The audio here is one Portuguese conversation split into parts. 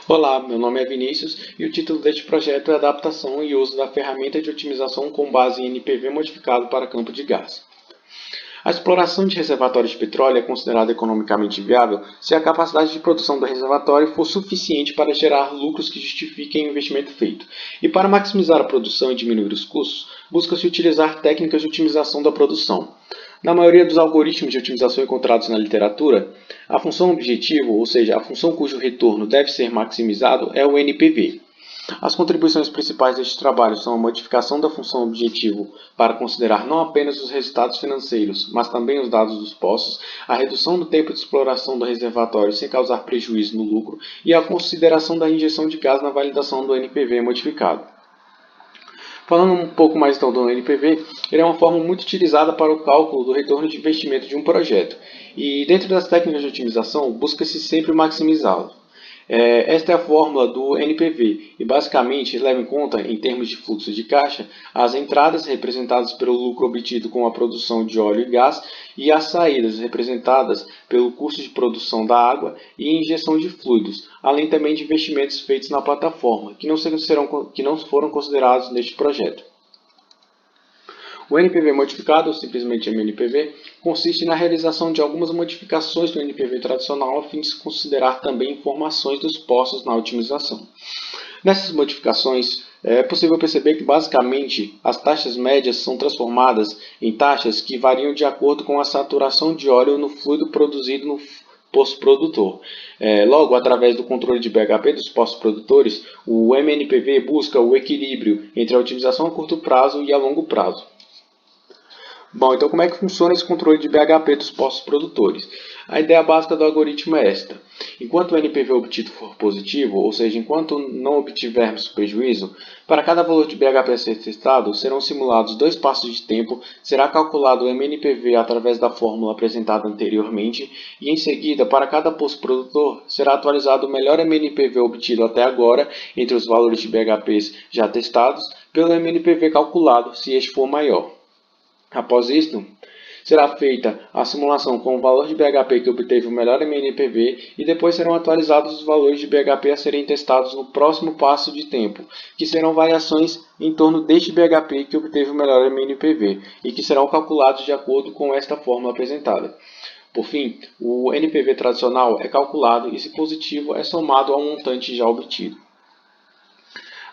Olá, meu nome é Vinícius e o título deste projeto é Adaptação e uso da ferramenta de otimização com base em NPV modificado para campo de gás. A exploração de reservatórios de petróleo é considerada economicamente viável se a capacidade de produção do reservatório for suficiente para gerar lucros que justifiquem o investimento feito. E para maximizar a produção e diminuir os custos, busca-se utilizar técnicas de otimização da produção. Na maioria dos algoritmos de otimização encontrados na literatura, a função objetivo, ou seja, a função cujo retorno deve ser maximizado, é o NPV. As contribuições principais deste trabalho são a modificação da função objetivo para considerar não apenas os resultados financeiros, mas também os dados dos poços, a redução do tempo de exploração do reservatório sem causar prejuízo no lucro e a consideração da injeção de gás na validação do NPV modificado. Falando um pouco mais então do NPV, ele é uma forma muito utilizada para o cálculo do retorno de investimento de um projeto. E dentro das técnicas de otimização, busca-se sempre maximizá-lo. Esta é a fórmula do NPV e basicamente leva em conta, em termos de fluxo de caixa, as entradas representadas pelo lucro obtido com a produção de óleo e gás e as saídas representadas pelo custo de produção da água e injeção de fluidos, além também de investimentos feitos na plataforma, que não foram considerados neste projeto. O NPV modificado, ou simplesmente MNPV, consiste na realização de algumas modificações do NPV tradicional a fim de se considerar também informações dos poços na otimização. Nessas modificações, é possível perceber que basicamente as taxas médias são transformadas em taxas que variam de acordo com a saturação de óleo no fluido produzido no poço produtor. Logo, através do controle de BHP dos poços produtores, o MNPV busca o equilíbrio entre a otimização a curto prazo e a longo prazo. Bom, então como é que funciona esse controle de BHP dos poços produtores? A ideia básica do algoritmo é esta. Enquanto o NPV obtido for positivo, ou seja, enquanto não obtivermos prejuízo, para cada valor de BHP a ser testado, serão simulados 2 passos de tempo, será calculado o MNPV através da fórmula apresentada anteriormente, e em seguida, para cada poço produtor, será atualizado o melhor MNPV obtido até agora, entre os valores de BHPs já testados, pelo MNPV calculado, se este for maior. Após isto, será feita a simulação com o valor de BHP que obteve o melhor MNPV e depois serão atualizados os valores de BHP a serem testados no próximo passo de tempo, que serão variações em torno deste BHP que obteve o melhor MNPV e que serão calculados de acordo com esta fórmula apresentada. Por fim, o NPV tradicional é calculado e, se positivo, é somado ao montante já obtido.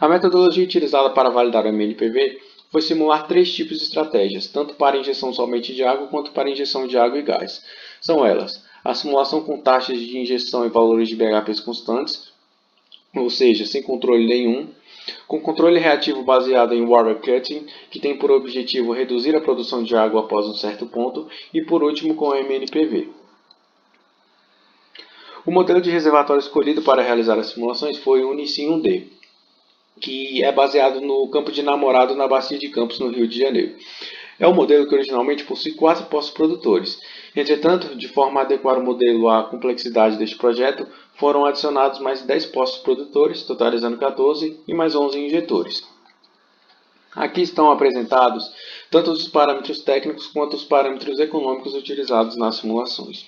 A metodologia utilizada para validar o MNPV foi simular 3 tipos de estratégias, tanto para injeção somente de água quanto para injeção de água e gás. São elas: a simulação com taxas de injeção e valores de BHPs constantes, ou seja, sem controle nenhum, com controle reativo baseado em water cutting, que tem por objetivo reduzir a produção de água após um certo ponto, e por último com o MNPV. O modelo de reservatório escolhido para realizar as simulações foi o Unicim 1D, que é baseado no Campo de Namorado na Bacia de Campos, no Rio de Janeiro. É um modelo que originalmente possui 4 poços produtores. Entretanto, de forma a adequar o modelo à complexidade deste projeto, foram adicionados mais 10 poços produtores, totalizando 14, e mais 11 injetores. Aqui estão apresentados tanto os parâmetros técnicos quanto os parâmetros econômicos utilizados nas simulações.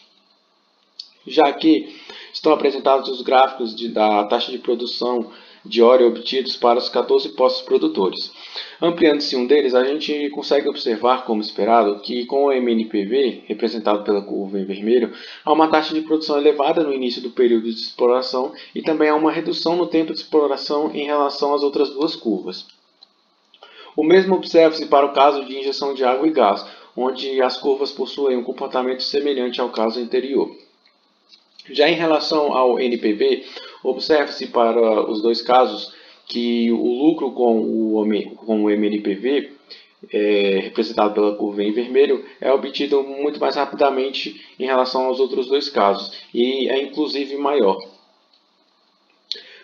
Já aqui estão apresentados os gráficos da taxa de produção de óleo obtidos para os 14 poços produtores. Ampliando-se um deles, a gente consegue observar, como esperado, que com o MNPV, representado pela curva em vermelho, há uma taxa de produção elevada no início do período de exploração e também há uma redução no tempo de exploração em relação às outras duas curvas. O mesmo observa-se para o caso de injeção de água e gás, onde as curvas possuem um comportamento semelhante ao caso anterior. Já em relação ao NPV, observa-se para os dois casos que o lucro com o MNPV, representado pela curva em vermelho, é obtido muito mais rapidamente em relação aos outros dois casos e é inclusive maior.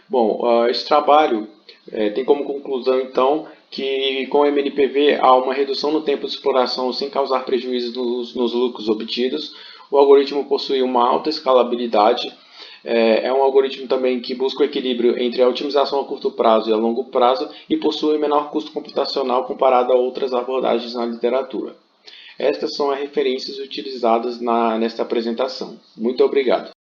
Bom, esse trabalho tem como conclusão então que com o MNPV há uma redução no tempo de exploração sem causar prejuízo nos lucros obtidos. O algoritmo possui uma alta escalabilidade. É um algoritmo também que busca o equilíbrio entre a otimização a curto prazo e a longo prazo e possui menor custo computacional comparado a outras abordagens na literatura. Estas são as referências utilizadas nesta apresentação. Muito obrigado.